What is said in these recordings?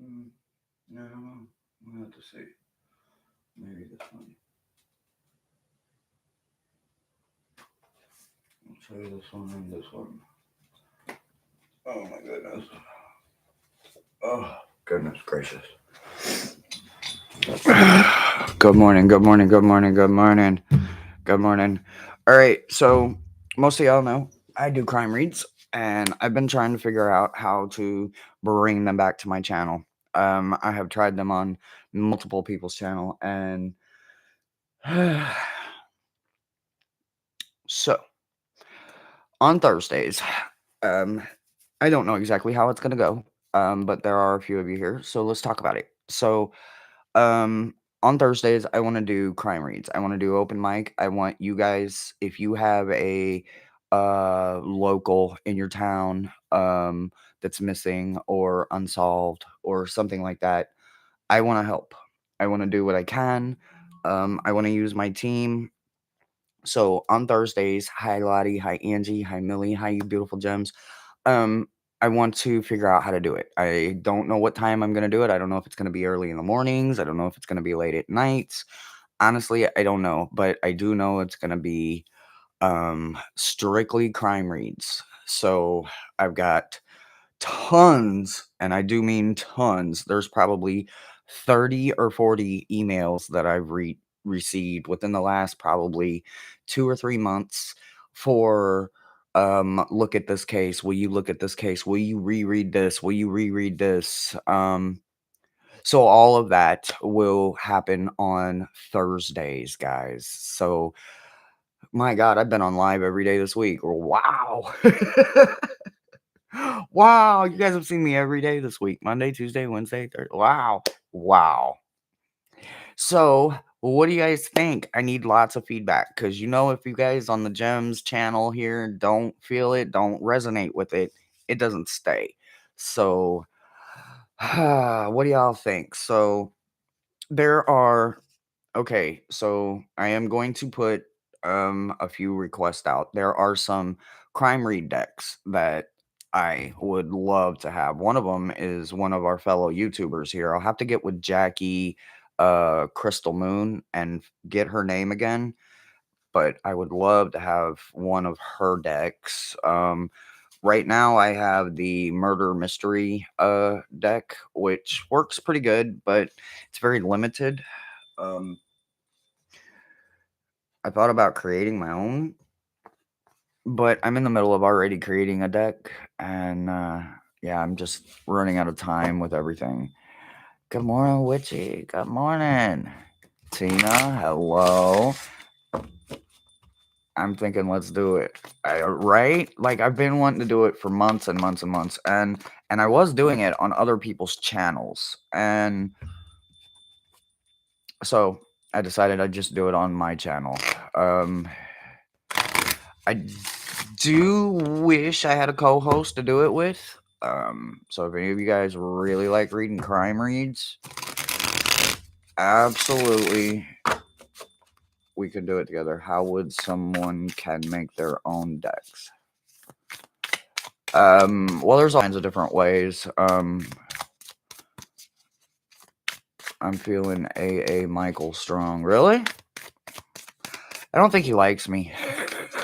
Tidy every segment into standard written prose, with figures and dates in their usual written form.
Mm, I don't know. We'll have to see. Maybe this one. I'll try this one and this one. Oh my goodness. Oh, goodness gracious. Good morning, good morning, good morning, good morning, good morning. All right, so most of y'all know I do crime reads, and I've been trying to figure out how to bring them back to my channel. I have tried them on multiple people's channel, and so on Thursdays, um, I don't know exactly how it's gonna go, but there are a few of you here, so let's talk about it. So Um, on Thursdays, I want to do crime reads. I want to do open mic. I want you guys, if you have a local in your town that's missing or unsolved or something like that, I want to help. I want to do what I can. I want to use my team. So on Thursdays, hi Lottie, hi Angie, hi Millie, hi you beautiful gems. Um, I want to figure out how to do it. I don't know what time I'm gonna do it. I don't know if it's gonna be early in the mornings. I don't know if it's gonna be late at nights. Honestly, I don't know, but I do know it's gonna be strictly crime reads. So I've got tons, and I do mean tons. There's probably 30 or 40 emails that I've received within the last probably 2 or 3 months for look at this case. Will you look at this case? Will you reread this? Will you reread this? So all of that will happen on Thursdays, guys. So my God, I've been on live every day this week. Wow. Wow, you guys have seen me every day this week. Monday, Tuesday, Wednesday, Thursday. Wow. Wow. So, what do you guys think? I need lots of feedback because if you guys on the Gems channel here don't feel it, don't resonate with it, it doesn't stay. So, what do y'all think? So, there are okay, so I am going to put a few requests out. There are some crime read decks that I would love to have. One of them is one of our fellow YouTubers here. I'll have to get with Jackie Crystal Moon and get her name again, but I would love to have one of her decks. Right now I have the murder mystery deck, which works pretty good, but it's very limited. Um I thought about creating my own, but I'm in the middle of already creating a deck, and yeah, I'm just running out of time with everything. Good morning, Witchy. Good morning, Tina. Hello. I'm thinking, let's do it. Right? Like I've been wanting to do it for months and months and months, and I was doing it on other people's channels, and so I decided I'd just do it on my channel. I do wish I had a co-host to do it with. So if any of you guys really like reading crime reads, absolutely, we could do it together. How would someone can make their own decks? Well, there's all kinds of different ways. I'm feeling AA Michael Strong. Really? I don't think he likes me.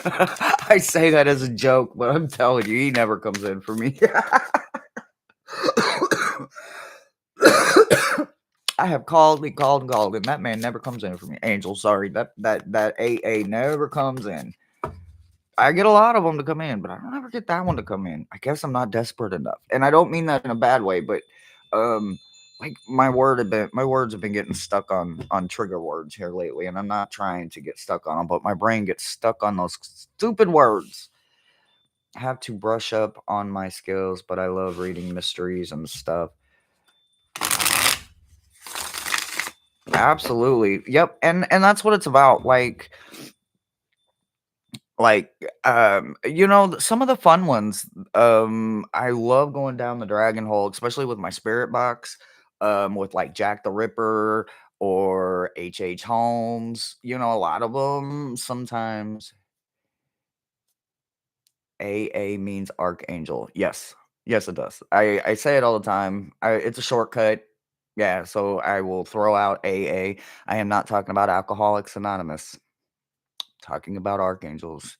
I say that as a joke, but I'm telling you, he never comes in for me. I have called and called and called, and that man never comes in for me. Angel, sorry, that AA never comes in. I get a lot of them to come in, but I don't ever get that one to come in. I guess I'm not desperate enough, and I don't mean that in a bad way, but like my words have been getting stuck on trigger words here lately, and I'm not trying to get stuck on them, but my brain gets stuck on those stupid words. I have to brush up on my skills, but I love reading mysteries and stuff. Absolutely. Yep. And that's what it's about. Like some of the fun ones. I love going down the dragon hole, especially with my spirit box, with like Jack the Ripper or H. Holmes. A lot of them sometimes AA means archangel. Yes. Yes, it does. I say it all the time. It's a shortcut. Yeah, so I will throw out AA. I am not talking about Alcoholics Anonymous. Talking about archangels.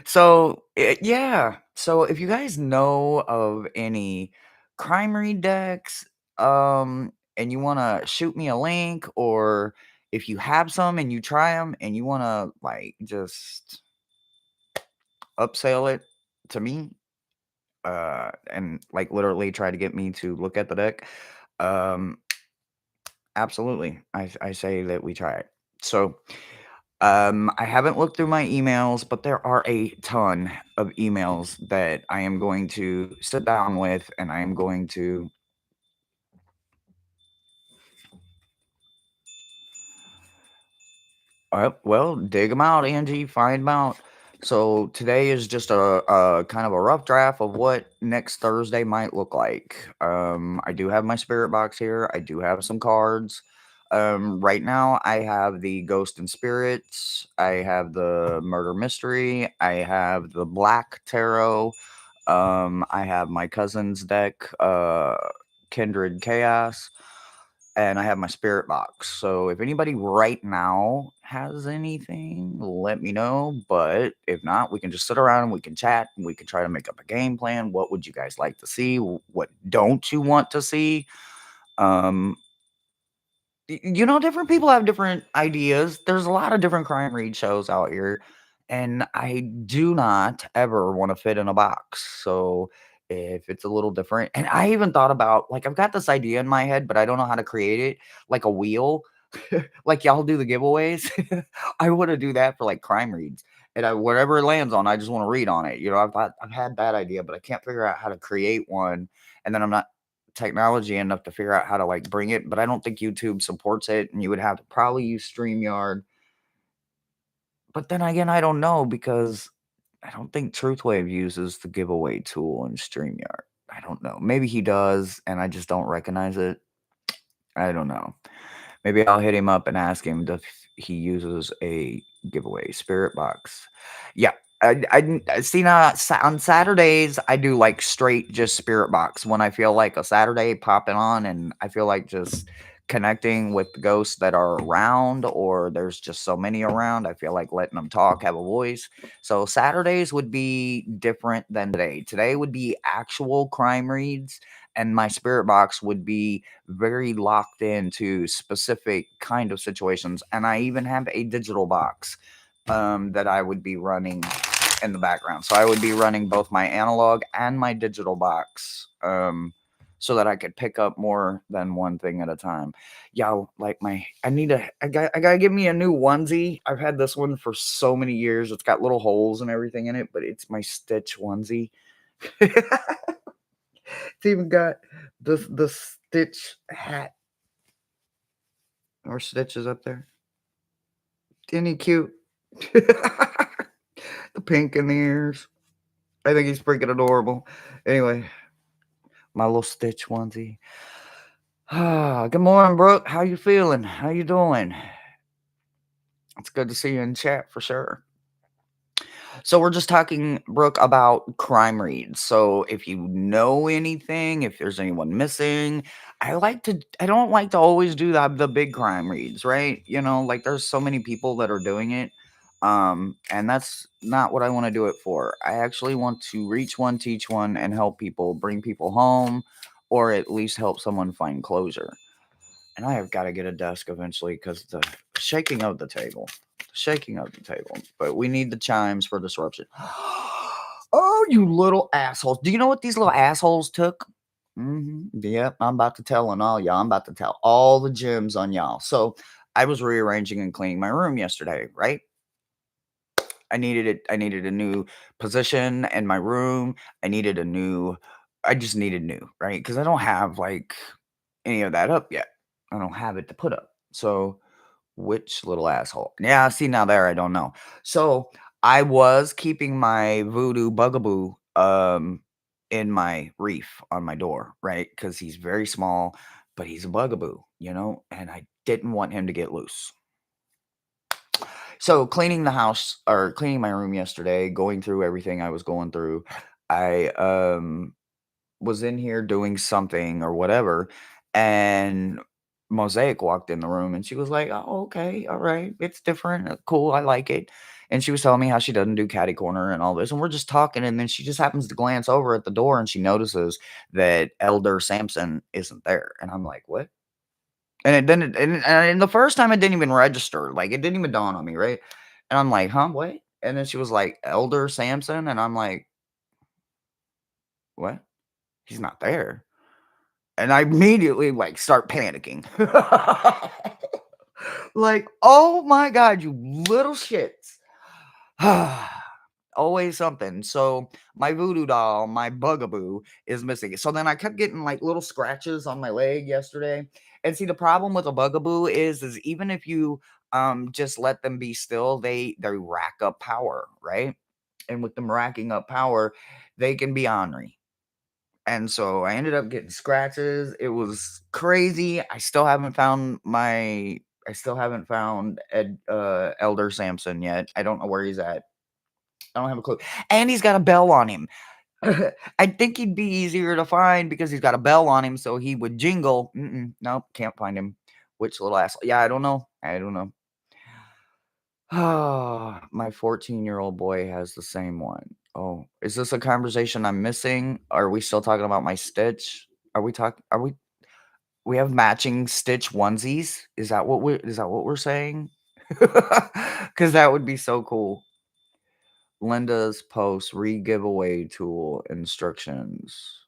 So, yeah. So if you guys know of any crime read decks, and you wanna shoot me a link, or if you have some and you try them and you wanna, like, just upsell it to me, and, like, literally try to get me to look at the deck, um, absolutely. I say that we try it. So, I haven't looked through my emails, but there are a ton of emails that I am going to sit down with, and I am going to well, dig them out, Angie, find them out. So today is just a kind of a rough draft of what next Thursday might look like. I do have my spirit box here. I do have some cards. Right now, I have the Ghost and Spirits. I have the Murder Mystery. I have the Black Tarot. I have my cousin's deck, Kindred Chaos, and I have my spirit box. So if anybody right now has anything, let me know. But if not, we can just sit around and we can chat and we can try to make up a game plan. What would you guys like to see? What don't you want to see? Um, different people have different ideas. There's a lot of different crime read shows out here, and I do not ever want to fit in a box. So if it's a little different, and I even thought about, like, I've got this idea in my head, but I don't know how to create it, like a wheel, like y'all do the giveaways. I want to do that for like crime reads, and whatever it lands on, I just want to read on it. I've had that idea, but I can't figure out how to create one, and then I'm not technology enough to figure out how to like bring it, but I don't think YouTube supports it, and you would have to probably use StreamYard. But then again, I don't know because I don't think Truthwave uses the giveaway tool in StreamYard. I don't know. Maybe he does, and I just don't recognize it. I don't know. Maybe I'll hit him up and ask him if he uses a giveaway spirit box. Yeah, I see now on Saturdays I do like straight just spirit box when I feel like a Saturday popping on and I feel like just connecting with the ghosts that are around, or there's just so many around. I feel like letting them talk, have a voice. So Saturdays would be different than today. Today would be actual crime reads, and my spirit box would be very locked into specific kind of situations. And I even have a digital box that I would be running in the background. So I would be running both my analog and my digital box, so that I could pick up more than one thing at a time. Yeah, like I gotta give me a new onesie. I've had this one for so many years. It's got little holes and everything in it, but it's my Stitch onesie. It's even got the Stitch hat or Stitches up there. Isn't he cute? The pink in the ears. I think he's freaking adorable. Anyway, my little Stitch onesie. Good morning, Brooke. How you feeling? How you doing? It's good to see you in chat for sure. So we're just talking, Brooke, about crime reads. So if you know anything, if there's anyone missing, I don't like to always do the big crime reads, right? Like there's so many people that are doing it. And that's not what I want to do it for. I actually want to reach one, teach one, and help people, bring people home, or at least help someone find closure. And I have got to get a desk eventually because the shaking of the table, shaking of the table. But we need the chimes for disruption. Oh, you little assholes. Do you know what these little assholes took? Yep, I'm about to tell on all y'all. I'm about to tell all the gems on y'all. So I was rearranging and cleaning my room yesterday, right? I needed it. I needed a new position in my room. I just needed new, right? Because I don't have like any of that up yet. I don't have it to put up. So which little asshole? Yeah, see now there I don't know. So I was keeping my voodoo bugaboo in my reef on my door, right? Because he's very small, but he's a bugaboo, and I didn't want him to get loose. So cleaning the house or cleaning my room yesterday, going through everything I was going through, I was in here doing something or whatever, and Mosaic walked in the room and she was like, "Oh, okay, all right, it's different, cool, I like it." And she was telling me how she doesn't do catty corner and all this, and we're just talking, and then she just happens to glance over at the door and she notices that Elder Samson isn't there, and I'm like, "What?" And it didn't, and the first time it didn't even register, like it didn't even dawn on me, right? And I'm like, "Huh, what?" And then she was like, "Elder Samson," and I'm like, "What? He's not there." And I immediately, like, start panicking. Like, "Oh my god, you little shits." Always something. So, my voodoo doll, my bugaboo, is missing. So then I kept getting, like, little scratches on my leg yesterday. And see, the problem with a bugaboo is even if you, just let them be still, they rack up power, right? And with them racking up power, they can be ornery. And so I ended up getting scratches. It was crazy. I still haven't found Elder Samson yet. I don't know where he's at. I don't have a clue. And he's got a bell on him. I think he'd be easier to find because he's got a bell on him, so he would jingle. Nope, can't find him. Which little asshole? Yeah, I don't know. I don't know. My 14-year-old boy has the same one. Oh, is this a conversation I'm missing? Are we still talking about my Stitch? Are we have matching Stitch onesies? Is that what we're saying? Because that would be so cool. Linda's post re-giveaway tool instructions.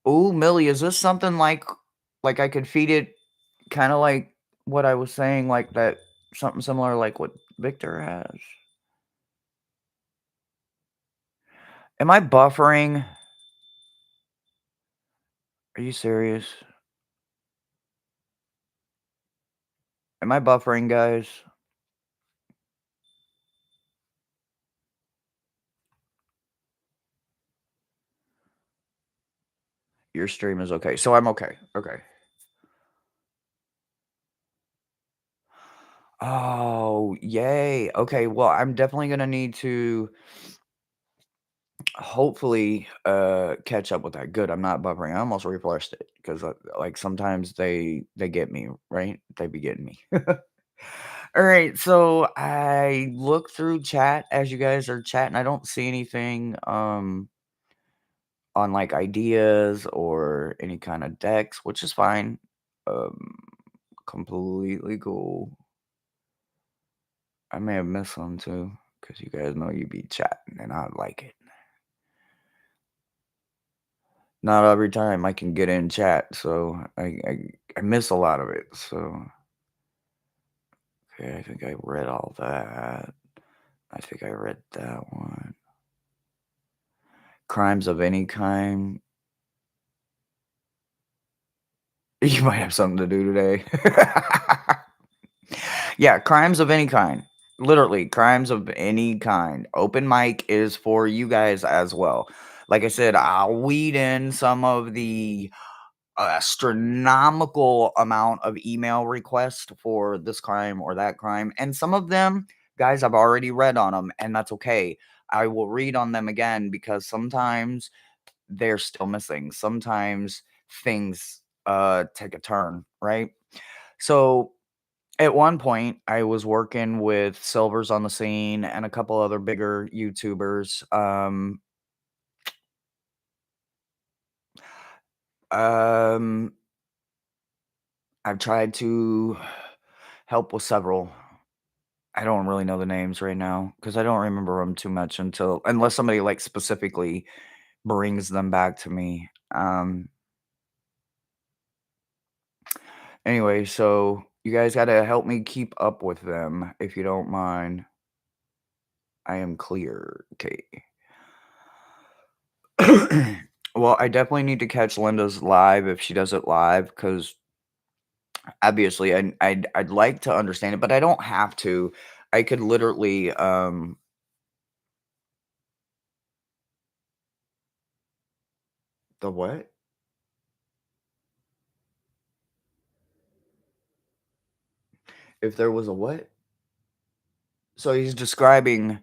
Ooh, Millie, is this something like I could feed it kinda like what I was saying, like that something similar like what Victor has? Am I buffering? Are you serious? Am I buffering, guys? Your stream is okay. So I'm okay. Okay. Oh, yay. Okay, well, I'm definitely gonna need to hopefully catch up with that. Good. I'm not buffering. I almost refreshed it because like sometimes they get me, right? They be getting me. All right, so I look through chat as you guys are chatting. I don't see anything on like ideas or any kind of decks, which is fine. Um completely cool. I may have missed some too, because you guys know you be chatting and I like it. Not every time I can get in chat, so I miss a lot of it. So okay, I think I read all that. I think I read that one. Crimes of any kind. You might have something to do today. Yeah, crimes of any kind. Literally, crimes of any kind. Open mic is for you guys as well. Like I said, I'll weed in some of the astronomical amount of email requests for this crime or that crime. And some of them, guys, I've already read on them, and that's okay. I will read on them again because sometimes they're still missing. Sometimes things take a turn, right? So at one point, I was working with Silvers on the Scene and a couple other bigger YouTubers. Um, I've tried to help with several. I don't really know the names right now because I don't remember them too much unless somebody like specifically brings them back to me. Anyway, so you guys got to help me keep up with them if you don't mind. I am clear. Okay. Well, I definitely need to catch Linda's live if she does it live because obviously I'd like to understand it, but I don't have to. I could literally the what? If there was a what? So he's describing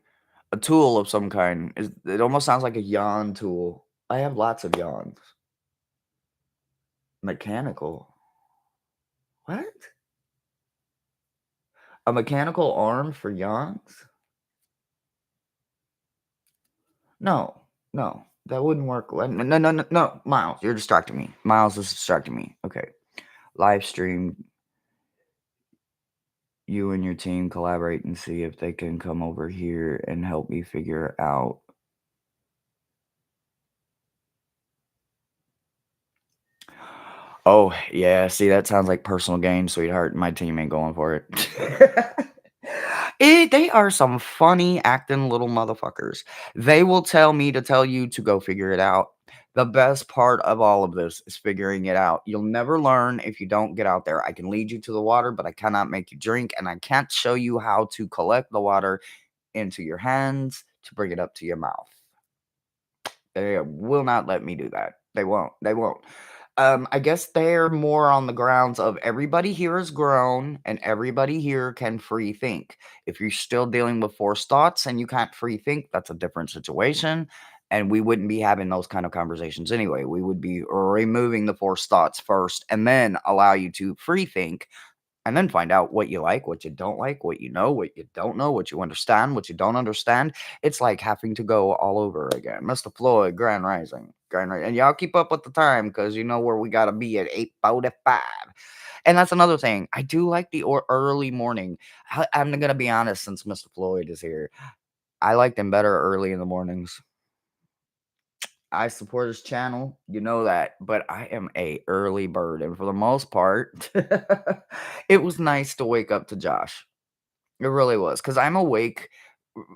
A tool of some kind. It almost sounds like a yawn tool. I have lots of yawns. Mechanical. What? A mechanical arm for yawns? No, no, that wouldn't work. No, no, no, no, Miles, you're distracting me. Miles is distracting me. Okay. Live stream, you and your team collaborate and see if they can come over here and help me figure out. Oh, yeah, see, that sounds like personal gain, sweetheart. My team ain't going for it. They are some funny acting little motherfuckers. They will tell me to tell you to go figure it out. The best part of all of this is figuring it out. You'll never learn if you don't get out there. I can lead you to the water, but I cannot make you drink, and I can't show you how to collect the water into your hands to bring it up to your mouth. They will not let me do that. They won't. They won't. I guess they're more on the grounds of everybody here is grown and everybody here can free think. If you're still dealing with forced thoughts and you can't free think, that's a different situation. And we wouldn't be having those kind of conversations anyway. We would be removing the forced thoughts first and then allow you to free think and then find out what you like, what you don't like, what you know, what you don't know, what you understand, what you don't understand. It's like having to go all over again. Mr. Floyd, Grand Rising, Grand Rising. And y'all keep up with the time because you know where we got to be at 8:45. And that's another thing. I do like the early morning. I'm going to be honest since Mr. Floyd is here. I like them better early in the mornings. I support his channel, you know that, but I am a early bird, and for the most part, it was nice to wake up to Josh. It really was, because 'cause I'm awake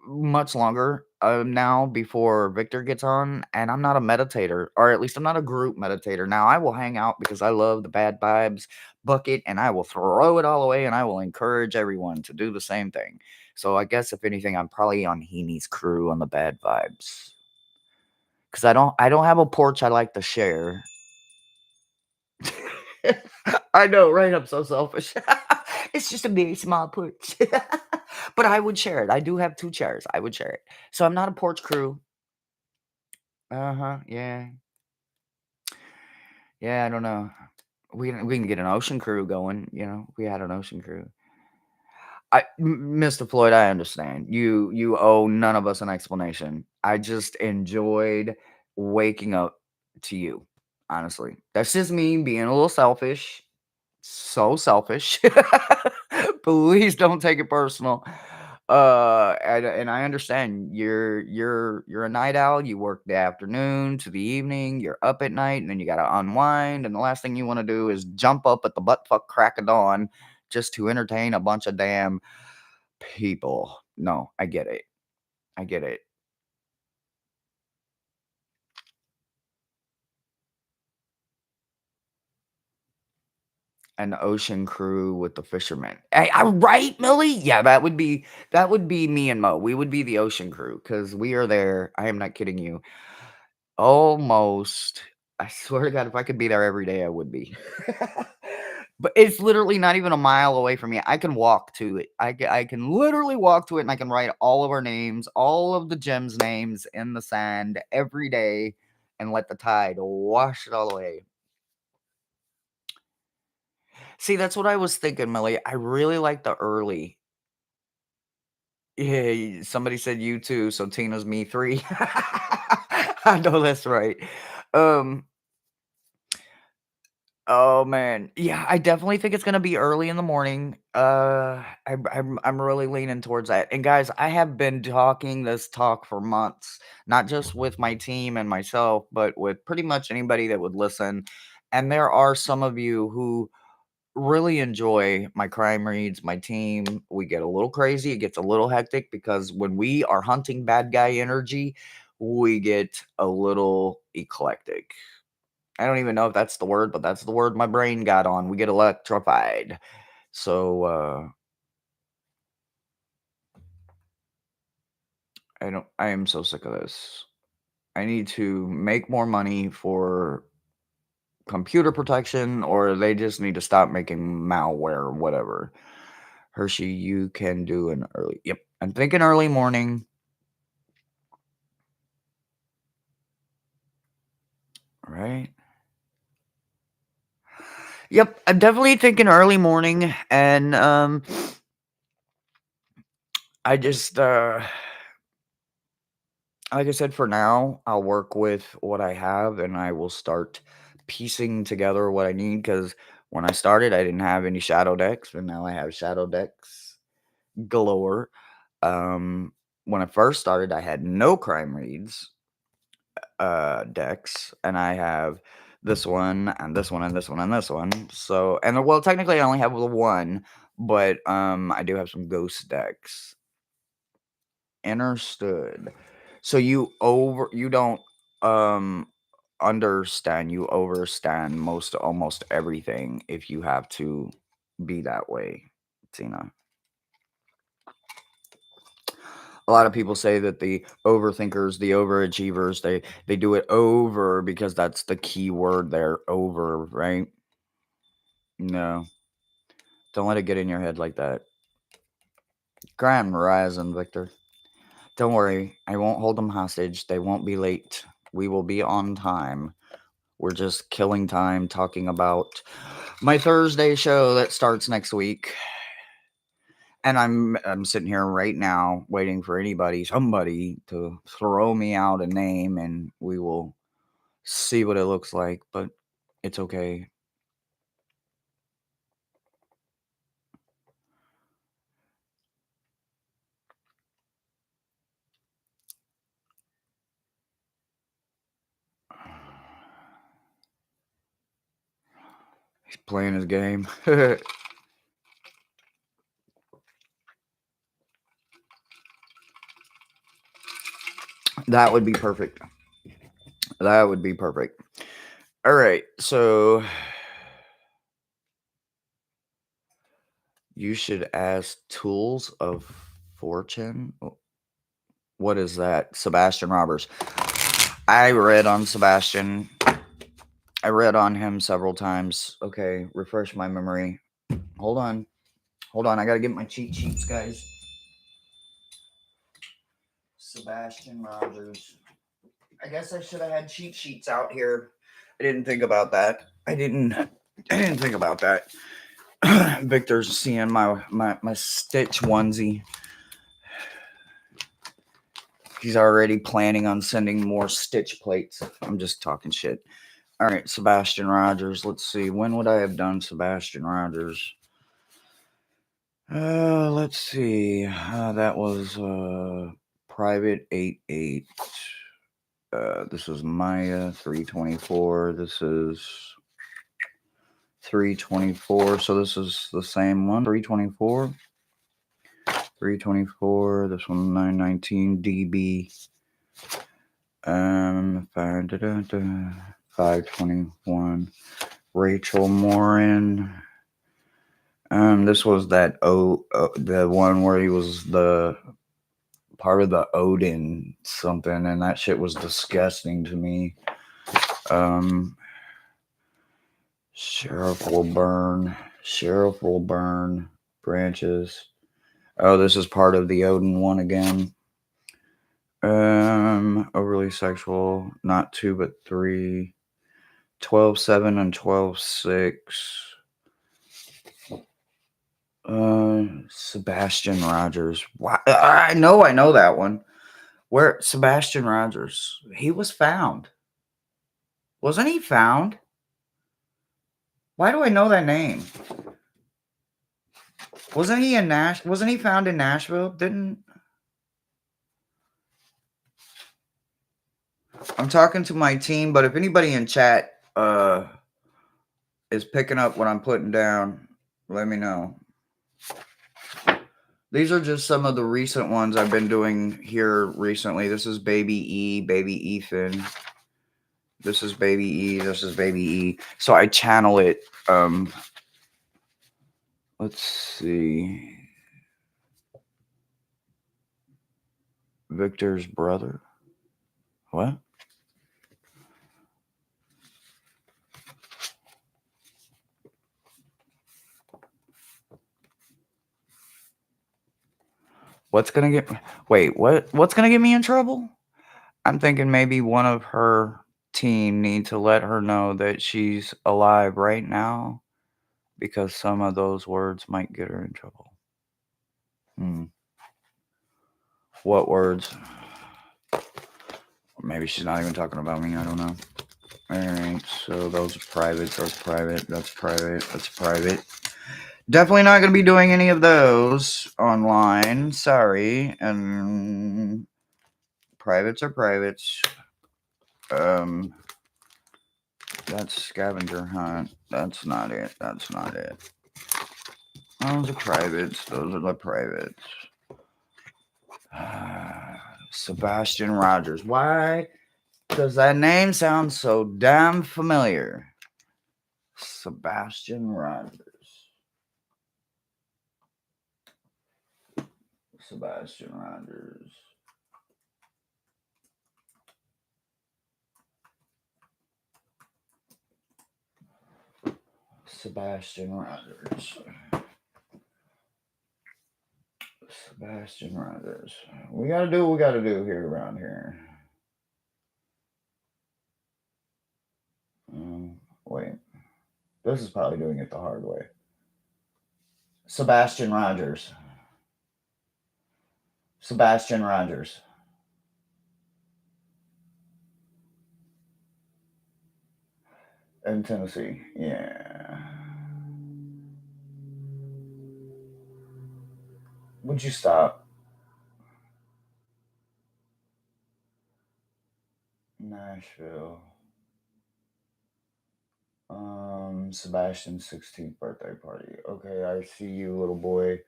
much longer, now before Victor gets on, and I'm not a meditator, or at least I'm not a group meditator. Now, I will hang out because I love the bad vibes bucket, and I will throw it all away, and I will encourage everyone to do the same thing. So, I guess if anything, I'm probably on Heaney's crew on the bad vibes. 'Cause I don't have a porch I like to share. I know, right? I'm so selfish. It's just a very small porch. But I would share it. I do have 2 chairs. I would share it. So I'm not a porch crew. Uh-huh, yeah. Yeah, I don't know. We can get an ocean crew going, you know? We had an ocean crew. Mr. Floyd, I understand. You owe none of us an explanation. I just enjoyed waking up to you, honestly. That's just me being a little selfish. So selfish. Please don't take it personal. And I understand you're a night owl. You work the afternoon to the evening. You're up at night, and then you gotta unwind. And the last thing you want to do is jump up at the butt fuck crack of dawn just to entertain a bunch of damn people. No, I get it. I get it. An ocean crew with the fishermen. Hey, right, Millie? Yeah, that would be me and Mo. We would be the ocean crew because we are there. I am not kidding you. Almost. I swear to God, if I could be there every day, I would be. But it's literally not even a mile away from me. I can walk to it. I can literally walk to it, and I can write all of our names, all of the gems names in the sand every day, and let the tide wash it all away. See, that's what I was thinking, Millie. I really like the early. Yeah, somebody said you too, so Tina's me 3. I know that's right. Um, oh man, yeah, I definitely think it's gonna be early in the morning. I'm really leaning towards that. And guys, I have been talking this talk for months, not just with my team and myself, but with pretty much anybody that would listen. And there are some of you who really enjoy my crime reads, my team. We get a little crazy, it gets a little hectic because when we are hunting bad guy energy, we get a little eclectic. I don't even know if that's the word, but that's the word my brain got on. We get electrified. So I am so sick of this. I need to make more money for computer protection or they just need to stop making malware or whatever. Hershey, you can do an early. Yep. I'm thinking early morning. Right? Yep, I'm definitely thinking early morning, and, I just, like I said, for now, I'll work with what I have, and I will start piecing together what I need. Because when I started, I didn't have any shadow decks, and now I have shadow decks galore. Um, when I first started, I had no crime reads, decks, and I have this one, and this one, and this one, and this one. So, and well, technically, I only have the one, but, I do have some ghost decks. Understood. So you don't, um, understand, you overstand almost everything if you have to be that way, Tina. A lot of people say that the overthinkers, the overachievers, they do it over because that's the key word there, over, right? No, don't let it get in your head like that. Grand rising, Victor. Don't worry, I won't hold them hostage. They won't be late. We will be on time. We're just killing time talking about my Thursday show that starts next week. And I'm sitting here right now waiting for somebody to throw me out a name, and we will see what it looks like, but it's okay. He's playing his game. That would be perfect. That would be perfect. All right, so you should ask Tools of Fortune. What is that? Sebastian Roberts. I read on Sebastian. I read on him several times. Okay, refresh my memory. Hold on. Hold on. I gotta get my cheat sheets, guys. Sebastian Rogers. I guess I should have had cheat sheets out here. I didn't think about that. I didn't think about that. Victor's seeing my Stitch onesie. He's already planning on sending more Stitch plates. I'm just talking shit. All right, Sebastian Rogers. Let's see. When would I have done Sebastian Rogers? Let's see. That was Private 88. This is Maya 324. This is 324. So this is the same one. 324. 324. This one 919 DB. 521. Rachel Morin. This was that the one where he was the part of the Odin something, and that shit was disgusting to me. Sheriff will burn branches. Oh, this is part of the Odin one again. Overly sexual, not 2 but 3. 12-7 and 12-6. Sebastian Rogers. Why? I know that one. Where Sebastian Rogers? He was found. Wasn't he found? Why do I know that name? Wasn't he in Wasn't he found in Nashville? Didn't I'm talking to my team, but if anybody in chat is picking up what I'm putting down, let me know. These are just some of the recent ones I've been doing here recently. This is Baby E, Baby Ethan. This is Baby E, this is Baby E. So I channel it. Let's see. Victor's brother. What? What's gonna get? Wait, what? What's gonna get me in trouble? I'm thinking maybe one of her team need to let her know that she's alive right now because some of those words might get her in trouble. What words? Maybe she's not even talking about me. I don't know. Alright, so those are private. That's private. That's private. That's private. Definitely not going to be doing any of those online. Sorry. And privates are privates. That's scavenger hunt. That's not it. That's not it. Those are privates. Those are the privates. Sebastian Rogers. Why does that name sound so damn familiar? Sebastian Rogers. Sebastian Rogers. Sebastian Rogers. Sebastian Rogers. We gotta do what we gotta do here around here. Wait. This is probably doing it the hard way. Sebastian Rogers. Sebastian Rogers. In Tennessee. Yeah. Would you stop? Nashville. Sebastian's 16th birthday party. Okay, I see you, little boy.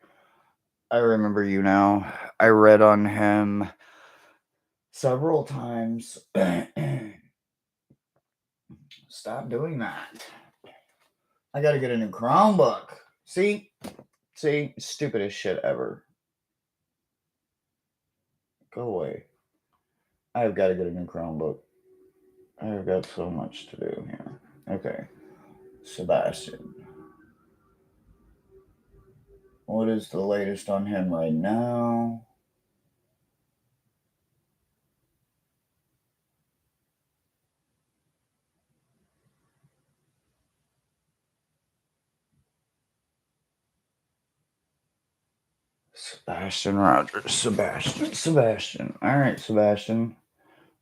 I remember you now. I read on him several times. Stop doing that. I gotta get a new Chromebook. See, stupidest shit ever. Go away. I've got to get a new Chromebook. I've got so much to do here. Okay. Sebastian. What is the latest on him right now? Sebastian Rogers. Sebastian. All right, Sebastian.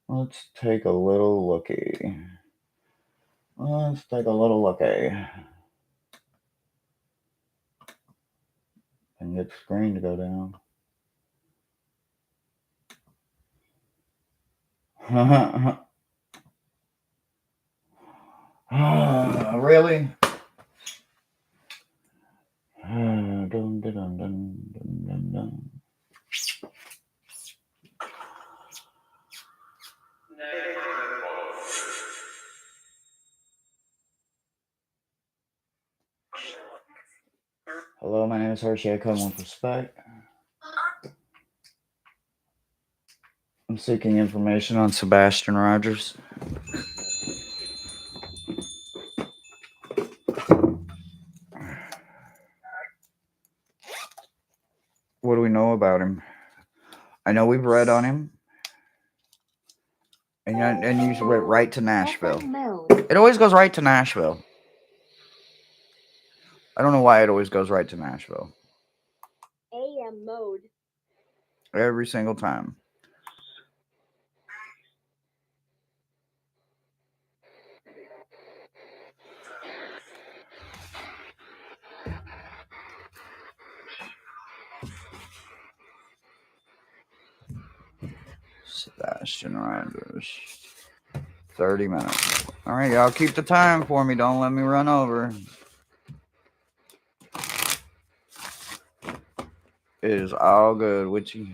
Let's take a little looky. And get the screen to go down. Really? Dun, dun, dun, dun, dun, dun. Hello, my name is Hershey. I come with respect. I'm seeking information on Sebastian Rogers. What do we know about him? I know we've read on him. And you went right to Nashville. It always goes right to Nashville. I don't know why it always goes right to Nashville. AM mode. Every single time. Sebastian Rogers. 30 minutes. All right, y'all keep the time for me. Don't let me run over. It is all good with you.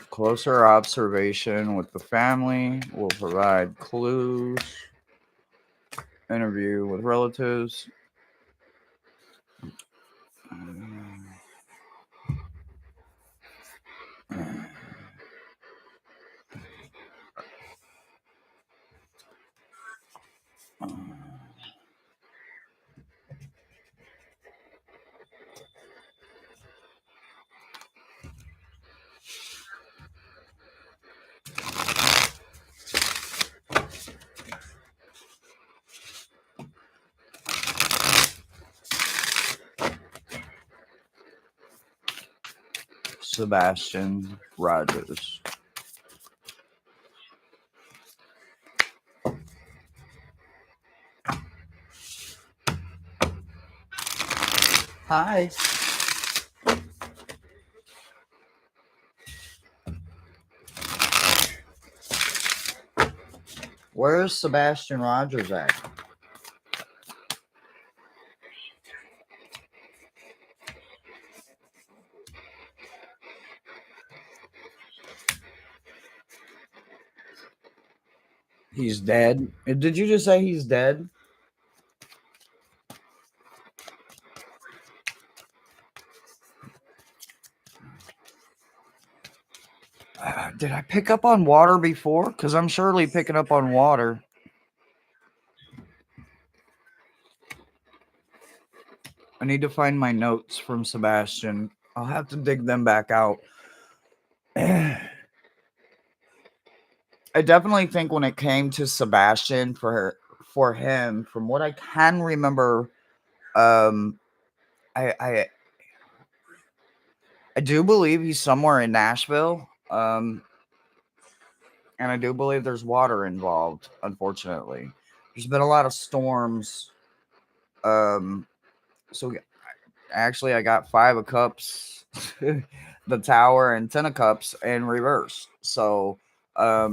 Closer observation with the family will provide clues. Interview with relatives. Sebastian Rogers. Hi. Where's Sebastian Rogers at? He's dead. Did you just say he's dead? Did I pick up on water before? Because I'm surely picking up on water. I need to find my notes from Sebastian. I'll have to dig them back out. I definitely think when it came to Sebastian for him, from what I can remember, um, I do believe he's somewhere in Nashville. And I do believe there's water involved, unfortunately. There's been a lot of storms. So actually I got 5 of cups, the tower, and 10 of cups in reverse. So I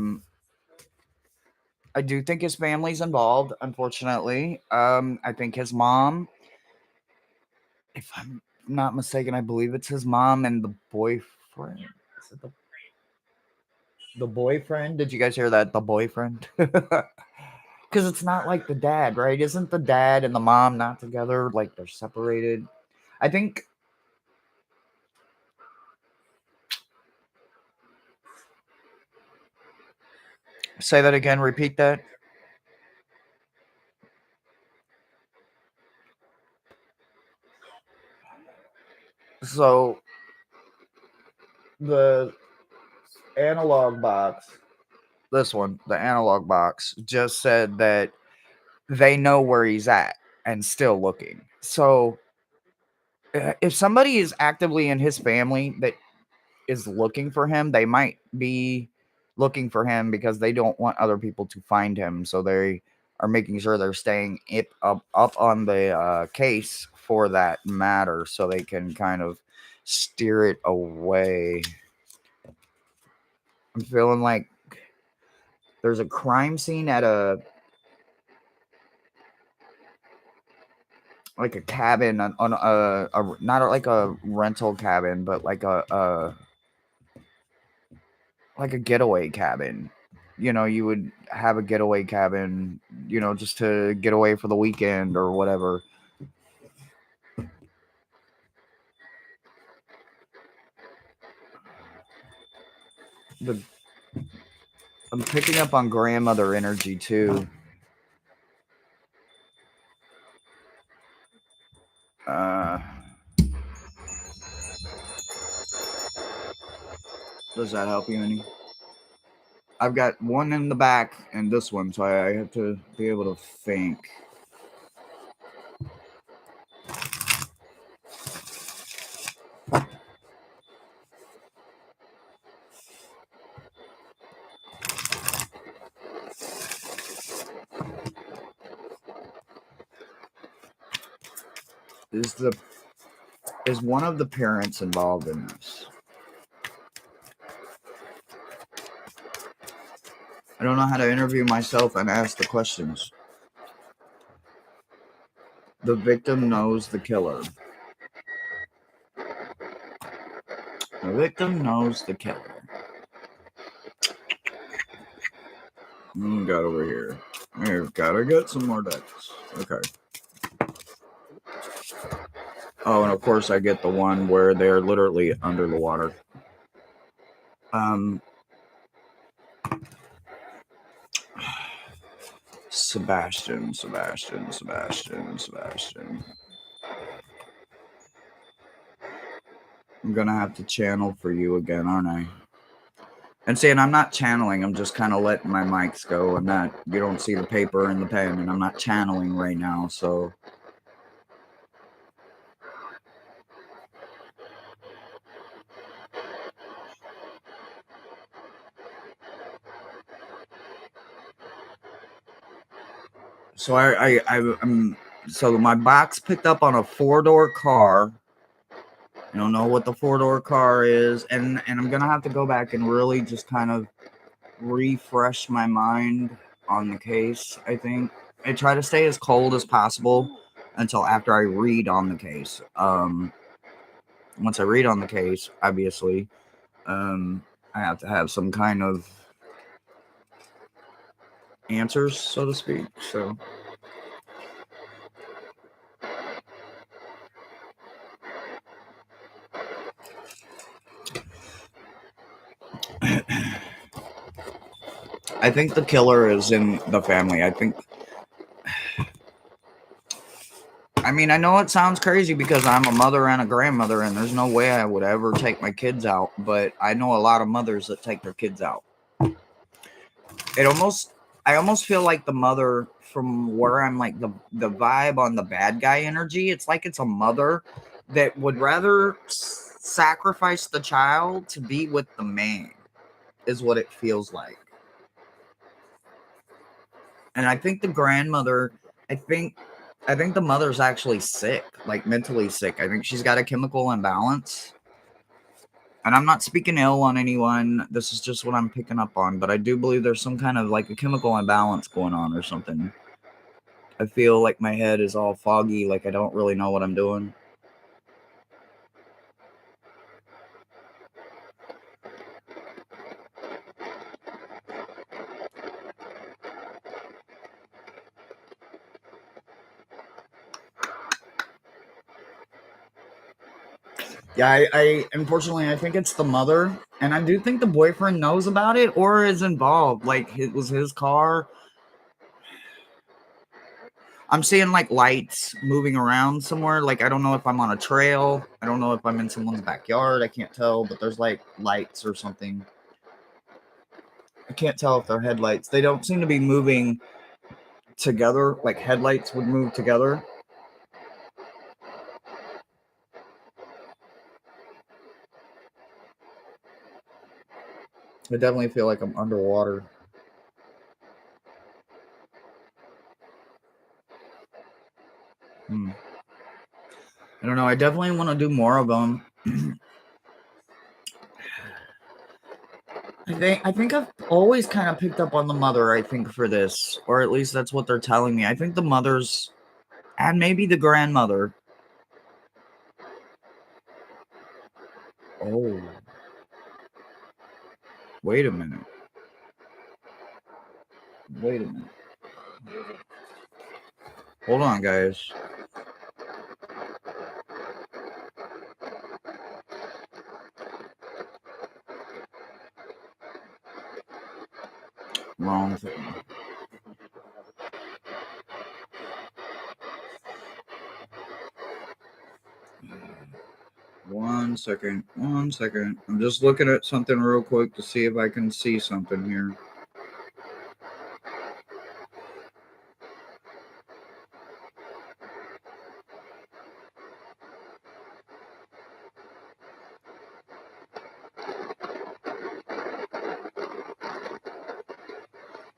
do think his family's involved, unfortunately. I think his mom, if I'm not mistaken, I believe it's his mom and the boyfriend. Is it the boyfriend? Did you guys hear that? The boyfriend? Because it's not like the dad, right? Isn't the dad and the mom not together? Like they're separated? I think. Say that again. Repeat that. So the analog box, this one, the analog box, just said that they know where he's at and still looking. So if somebody is actively in his family that is looking for him, they might be looking for him because they don't want other people to find him. So they are making sure they're staying up on the case for that matter, so they can kind of steer it away. I'm feeling like there's a crime scene at a cabin on a not like a rental cabin, but like a getaway cabin. You would have a getaway cabin, just to get away for the weekend or whatever. The I'm picking up on grandmother energy too. Uh, does that help you any? I've got one in the back and this one, so I have to be able to think. Is the is one of the parents involved in this? I don't know how to interview myself and ask the questions. The victim knows the killer. The victim knows the killer. Got over here. I've gotta get some more decks. Okay. Oh, and of course I get the one where they're literally under the water. Sebastian. I'm gonna have to channel for you again, aren't I? And see, and I'm not channeling, I'm just kind of letting my mics go, and that you don't see the paper and the pen, and I'm not channeling right now, so. So I'm so my box picked up on a 4-door car. I don't know what the 4-door car is, and I'm gonna have to go back and really just kind of refresh my mind on the case. I think I try to stay as cold as possible until after I read on the case. Once I read on the case, obviously, I have to have some kind of answers, so to speak. So I think the killer is in the family. I mean, I know it sounds crazy because I'm a mother and a grandmother, and there's no way I would ever take my kids out, but I know a lot of mothers that take their kids out. I almost feel like the mother, from where I'm like the vibe on the bad guy energy, it's like it's a mother that would rather sacrifice the child to be with the man, is what it feels like. And I think the grandmother, I think I think the mother's actually sick, like mentally sick. I think she's got a chemical imbalance. And I'm not speaking ill on anyone. This is just what I'm picking up on, but I do believe there's some kind of like a chemical imbalance going on or something. I feel like my head is all foggy, like I don't really know what I'm doing. Yeah, I unfortunately I think it's the mother, and I do think the boyfriend knows about it or is involved. Like it was his car. I'm seeing like lights moving around somewhere. Like I don't know if I'm on a trail. I don't know if I'm in someone's backyard. I can't tell, but there's like lights or something. I can't tell if they're headlights. They don't seem to be moving together. Like headlights would move together. I definitely feel like I'm underwater. Hmm. I don't know. I definitely want to do more of them. I think I've always kind of picked up on the mother, I think, for this, or at least that's what they're telling me. I think the mothers and maybe the grandmother. Oh, wait a minute. Wait a minute. Hold on, guys. Wrong thing. One second. One second. I'm just looking at something real quick to see if I can see something here.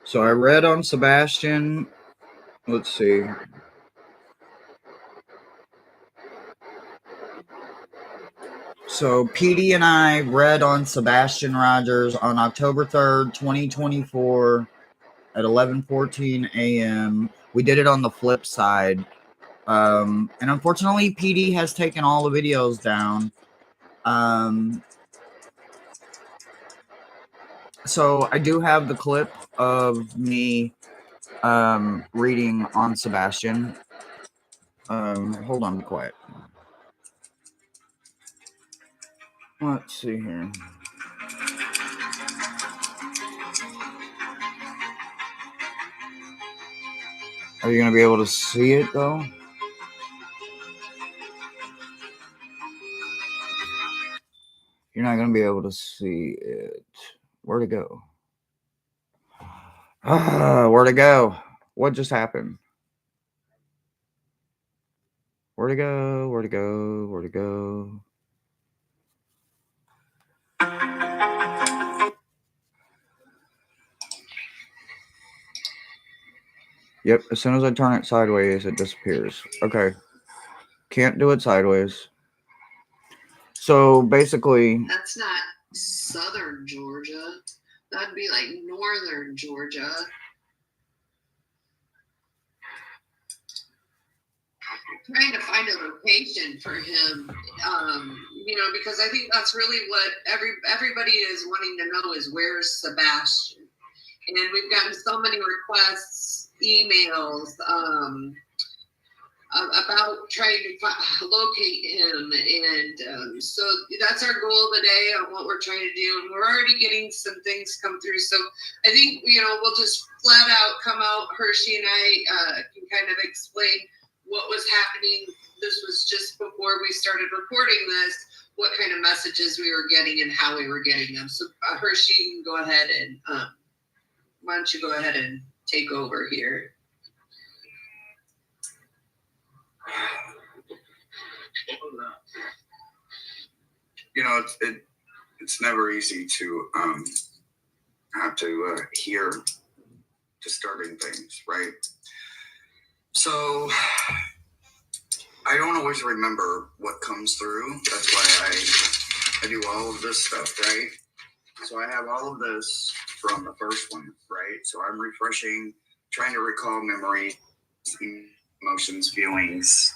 So I read on Sebastian. Let's see. So PD and I read on Sebastian Rogers on October 3rd, 2024 at 11:14 a.m. We did it on the flip side. And unfortunately PD has taken all the videos down. So I do have the clip of me reading on Sebastian. Hold on, be quiet. Let's see here. Are you gonna be able to see it though? You're not gonna be able to see it. Where'd it go? Where'd it go? What just happened? Where'd it go? Where'd it go? Where'd it go? Yep, as soon as I turn it sideways, it disappears. Okay, can't do it sideways. So basically, That's not southern Georgia. That'd be like northern Georgia. Trying to find a location for him, because I think that's really what everybody is wanting to know is where's Sebastian, and we've gotten so many requests, emails, about trying to locate him, and so that's our goal today on what we're trying to do, and we're already getting some things come through. So I think we'll just flat out come out. Hershey and I can kind of explain what was happening. This was just before we started recording this. What kind of messages we were getting and how we were getting them. So Hershey, you can go ahead and why don't you go ahead and take over here? It's never easy to have to hear disturbing things, right? So I don't always remember what comes through. That's why I do all of this stuff, right? So I have all of this from the first one, right? So I'm refreshing, trying to recall memories, emotions, feelings,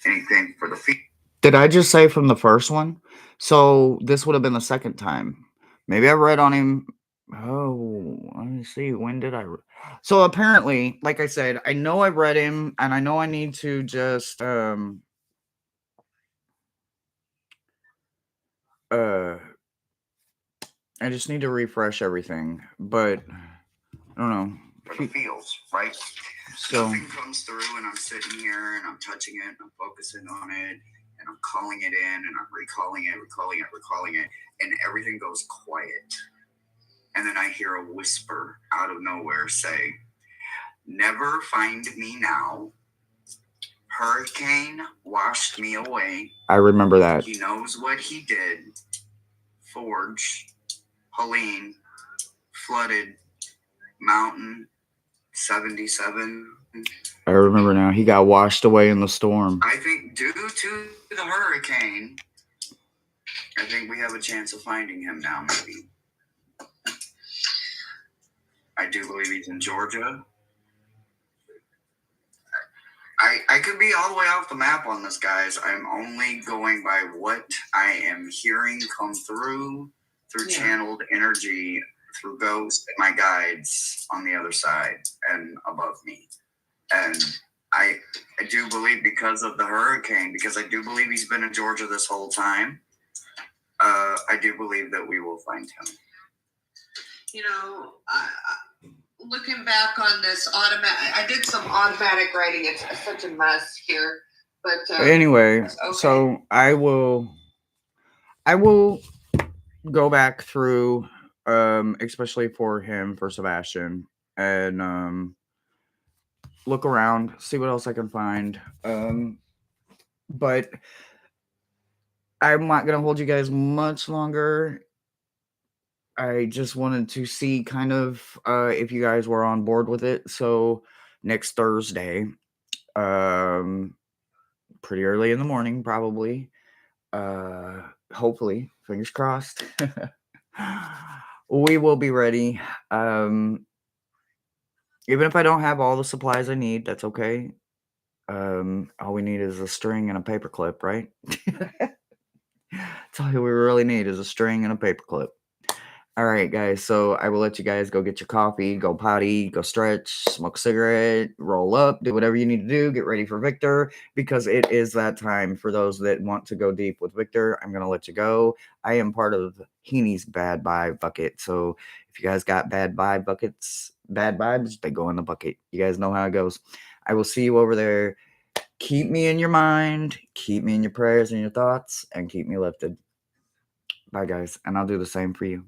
anything for the feet. Did I just say from the first one? So this would have been the second time. Maybe I read on him. Oh, let me see. When did I? So apparently, like I said, I know I read him, and I know I need to just I just need to refresh everything, but I don't know. It feels right. So nothing comes through, and I'm sitting here, and I'm touching it, and I'm focusing on it, and I'm calling it in, and I'm recalling it, and everything goes quiet. And then I hear a whisper out of nowhere say, "Never find me now. Hurricane washed me away." I remember that. He knows what he did. Forge, Helene, flooded, mountain, 77. I remember now. He got washed away in the storm. I think due to the hurricane, I think we have a chance of finding him now, maybe. I do believe he's in Georgia. I could be all the way off the map on this, guys. I'm only going by what I am hearing come through channeled energy, through ghosts and my guides on the other side and above me. And I do believe because of the hurricane, because I do believe he's been in Georgia this whole time, I do believe that we will find him. Looking back on this I did some automatic writing. It's such a mess here, but anyway, okay. So I will go back through, especially for him, for Sebastian, and look around, see what else I can find. But I'm not gonna hold you guys much longer. I just wanted to see kind of if you guys were on board with it. So next Thursday, pretty early in the morning, probably. Hopefully, fingers crossed. We will be ready. Even if I don't have all the supplies I need, that's okay. All we need is a string and a paper clip, right? That's all we really need is a string and a paper clip. All right, guys. So I will let you guys go get your coffee, go potty, go stretch, smoke a cigarette, roll up, do whatever you need to do. Get ready for Victor because it is that time for those that want to go deep with Victor. I'm going to let you go. I am part of Heaney's bad vibe bucket. So if you guys got bad vibe buckets, bad vibes, they go in the bucket. You guys know how it goes. I will see you over there. Keep me in your mind, keep me in your prayers and your thoughts, and keep me lifted. Bye, guys. And I'll do the same for you.